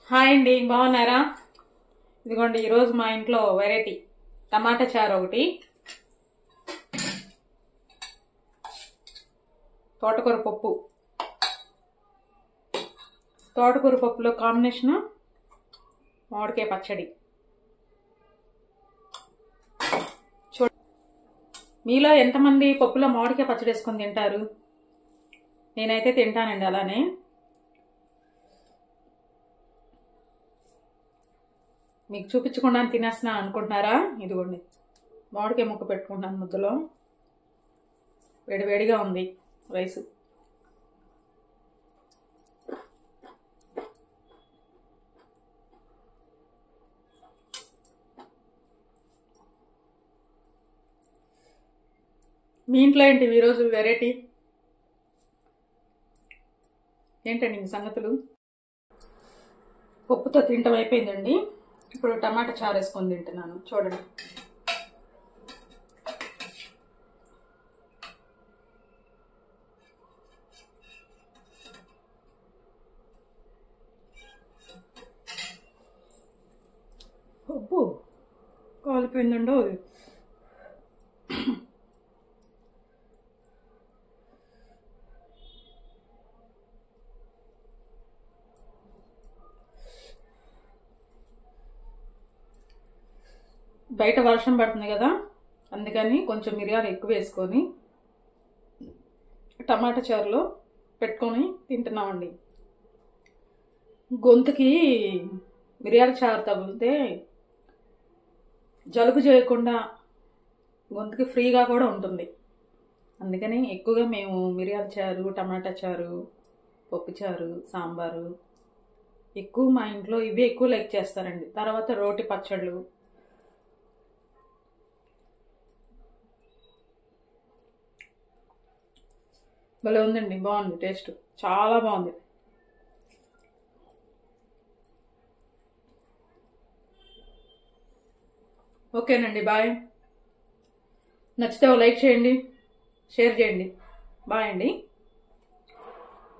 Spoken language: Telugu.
హాయ్ అండి, బాగున్నారా? ఇదిగోండి, ఈరోజు మా ఇంట్లో వెరైటీ టమాటా చారు ఒకటి, తోటకూర పప్పు. తోటకూర పప్పులో కాంబినేషన్ మామిడికాయ పచ్చడి. మీలో ఎంతమంది పప్పులో మామిడికాయ పచ్చడి వేసుకొని తింటారు? నేనైతే తింటానండి. అలానే మీకు చూపించకుండా తినేస్తున్నా అనుకుంటున్నారా? ఇదిగోండి, మామిడికాయ ముక్క పెట్టుకుంటాను ముద్దలో. వేడివేడిగా ఉంది రైసు. మీ ఇంట్లో ఏంటి ఈరోజు వెరైటీ? ఏంటండి మీ సంగతులు? పప్పుతో తింటం అయిపోయిందండి. ఇప్పుడు టమాటా చారు వేసుకొని తింటున్నాను. చూడండి, పప్పు కాలిపోయిందండో. బయట వర్షం పడుతుంది కదా, అందుకని కొంచెం మిరియాలు ఎక్కువ వేసుకొని టమాటా చారులో పెట్టుకొని తింటున్నామండి. గొంతుకి మిరియాల చారు తగిలితే జలుబు చేయకుండా గొంతుకి ఫ్రీగా కూడా ఉంటుంది. అందుకని ఎక్కువగా మేము మిరియాల చారు, టమాటా చారు, పప్పు చారు, సాంబారు ఎక్కువ మా ఇంట్లో ఇవి ఎక్కువ లైక్ చేస్తారండి. తర్వాత రోటి పచ్చళ్ళు. భలే ఉందండి, బాగుంది, టేస్ట్ చాలా బాగుంది. ఓకేనండి, బాయ్. నచ్చితే లైక్ చేయండి, షేర్ చేయండి. బాయ్ అండి.